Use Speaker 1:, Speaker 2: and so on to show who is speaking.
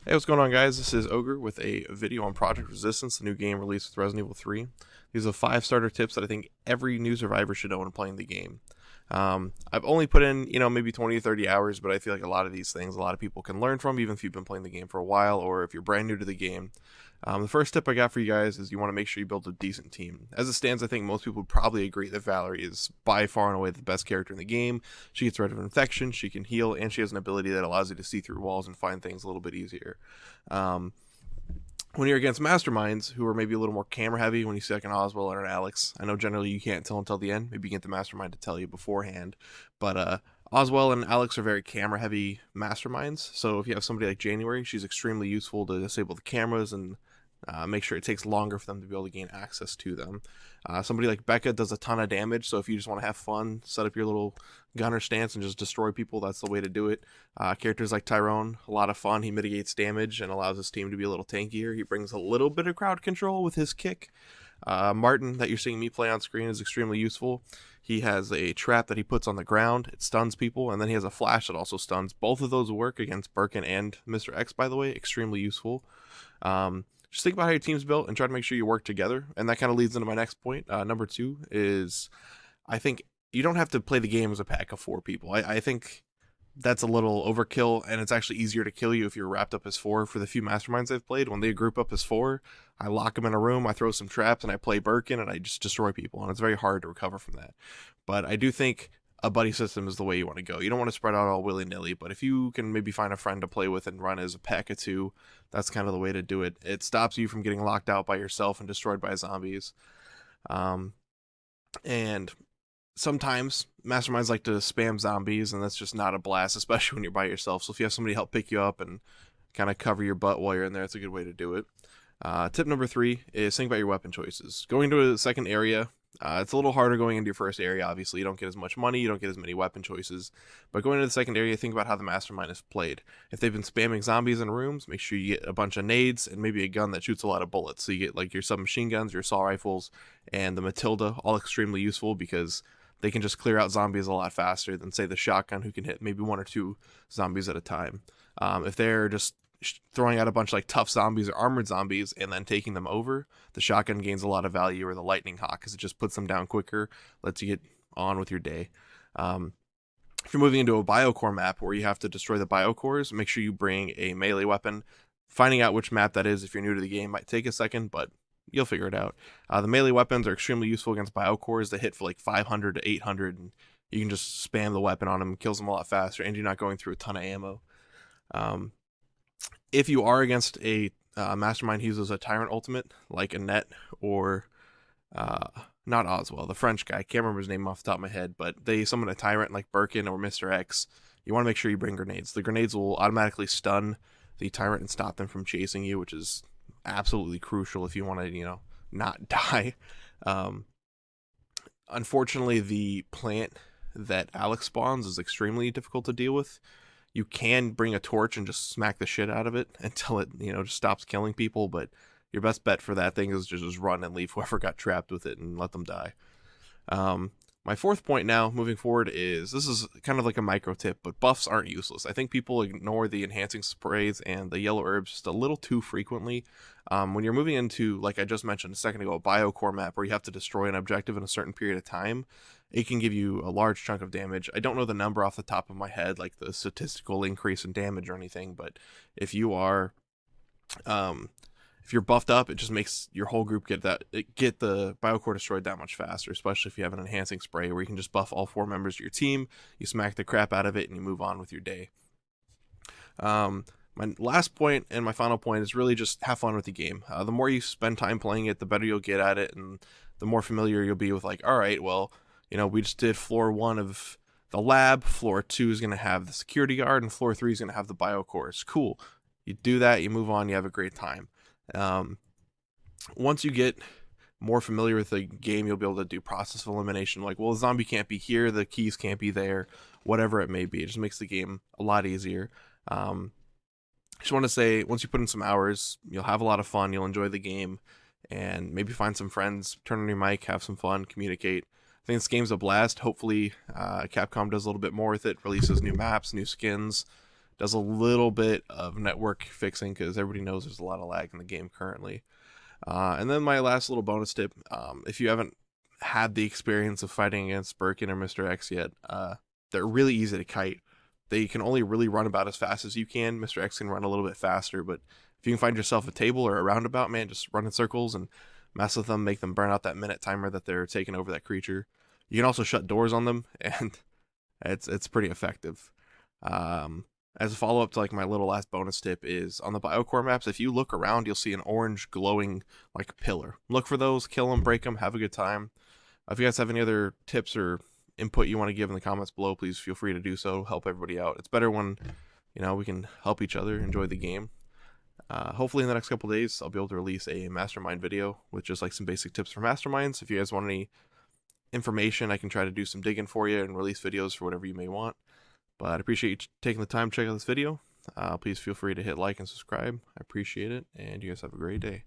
Speaker 1: Hey, what's going on, guys? This is Ohgrr with a video on Project Resistance, the new game released with Resident Evil 3. These are 5 starter tips that I think every new survivor should know when playing the game. I've only put in, maybe 20 or 30 hours, but I feel like a lot of these things, a lot of people can learn from, even if you've been playing the game for a while or if you're brand new to the game. The first tip I got for you guys is you want to make sure you build a decent team. As it stands, I think most people would probably agree that Valerie is by far and away the best character in the game. She gets rid of infection, she can heal, and she has an ability that allows you to see through walls and find things a little bit easier. Um, when you're against masterminds who are maybe a little more camera heavy, when you see like an Oswald or an Alex, I know generally you can't tell until the end. Maybe you get the mastermind to tell you beforehand, but Oswald and Alex are very camera heavy masterminds. So if you have somebody like January, she's extremely useful to disable the cameras and make sure it takes longer for them to be able to gain access to them. Somebody like Becca does a ton of damage, so if you just want to have fun, set up your little gunner stance and just destroy people, that's the way to do it. Characters like Tyrone, a lot of fun. He mitigates damage and allows his team to be a little tankier. He brings a little bit of crowd control with his kick. Martin, that you're seeing me play on screen, is extremely useful. He has a trap that he puts on the ground. It stuns people, and then he has a flash that also stuns. Both of those work against Birkin and Mr. X, by the way. Extremely useful. Just think about how your team's built and try to make sure you work together. And that kind of leads into my next point. Number 2 is I think you don't have to play the game as a pack of 4 people. I think that's a little overkill, and it's actually easier to kill you if you're wrapped up as 4. For the few masterminds I've played, when they group up as 4, I lock them in a room, I throw some traps, and I play Birkin, and I just destroy people, and it's very hard to recover from that. But I do think a buddy system is the way you want to go. You don't want to spread out all willy-nilly, but if you can maybe find a friend to play with and run as a pack of 2, that's kind of the way to do it. It stops you from getting locked out by yourself and destroyed by zombies. And sometimes masterminds like to spam zombies, and that's just not a blast, especially when you're by yourself. So if you have somebody help pick you up and kind of cover your butt while you're in there, it's a good way to do it. Tip number 3 is think about your weapon choices. Going to a second area, it's a little harder going into your first area, obviously. You don't get as much money, you don't get as many weapon choices. But going into the second area, think about how the mastermind is played. If they've been spamming zombies in rooms, make sure you get a bunch of nades and maybe a gun that shoots a lot of bullets. So you get like your submachine guns, your assault rifles, and the Matilda, all extremely useful because they can just clear out zombies a lot faster than, say, the shotgun, who can hit maybe 1 or 2 zombies at a time. If they're just throwing out a bunch of like tough zombies or armored zombies and then taking them over, the shotgun gains a lot of value, or the lightning hawk, because it just puts them down quicker, lets you get on with your day. If you're moving into a biocore map where you have to destroy the biocores, make sure you bring a melee weapon. Finding out which map that is if you're new to the game might take a second, but you'll figure it out. The melee weapons are extremely useful against biocores. They hit for like 500 to 800, and you can just spam the weapon on them, kills them a lot faster, and you're not going through a ton of ammo. If you are against a mastermind who uses a tyrant ultimate, like Annette or not Oswald, the French guy, I can't remember his name off the top of my head, but they summon a tyrant like Birkin or Mr. X, you want to make sure you bring grenades. The grenades will automatically stun the tyrant and stop them from chasing you, which is absolutely crucial if you want to, not die. Unfortunately, the plant that Alex spawns is extremely difficult to deal with. You can bring a torch and just smack the shit out of it until it, just stops killing people, but your best bet for that thing is just run and leave whoever got trapped with it and let them die. My 4th point now, moving forward, is this is kind of like a micro tip, but buffs aren't useless. I think people ignore the enhancing sprays and the yellow herbs just a little too frequently. When you're moving into, like I just mentioned a second ago, a biocore map where you have to destroy an objective in a certain period of time, it can give you a large chunk of damage. I don't know the number off the top of my head, like the statistical increase in damage or anything, but if you are if you're buffed up, it just makes your whole group get the biocore destroyed that much faster, especially if you have an enhancing spray where you can just buff all 4 members of your team, you smack the crap out of it, and you move on with your day. My last point and my final point is really just have fun with the game. The more you spend time playing it, the better you'll get at it, and the more familiar you'll be with, like, all right, well, we just did floor 1 of the lab, floor 2 is going to have the security guard, and floor 3 is going to have the biocores. Cool. You do that, you move on, you have a great time. Once you get more familiar with the game, you'll be able to do process of elimination, like, well, the zombie can't be here, the keys can't be there, whatever it may be. It just makes the game a lot easier. Just want to say, once you put in some hours, you'll have a lot of fun, you'll enjoy the game, and maybe find some friends, turn on your mic, have some fun, communicate. I think this game's a blast. Hopefully Capcom does a little bit more with it, releases new maps, new skins, does a little bit of network fixing because everybody knows there's a lot of lag in the game currently. And then my last little bonus tip, if you haven't had the experience of fighting against Birkin or Mr. X yet, they're really easy to kite. They can only really run about as fast as you can. Mr. X can run a little bit faster, but if you can find yourself a table or a roundabout, man, just run in circles and mess with them, make them burn out that minute timer that they're taking over that creature. You can also shut doors on them, and it's pretty effective. As a follow-up to like my little last bonus tip is on the biocore maps, if you look around, you'll see an orange glowing like pillar. Look for those, kill them, break them, have a good time. If you guys have any other tips or input you want to give in the comments below, please feel free to do so. Help everybody out. It's better when, you know, we can help each other enjoy the game. Hopefully in the next couple days, I'll be able to release a Mastermind video with just like some basic tips for Masterminds. If you guys want any information, I can try to do some digging for you and release videos for whatever you may want. But I appreciate you taking the time to check out this video. Please feel free to hit like and subscribe. I appreciate it, and you guys have a great day.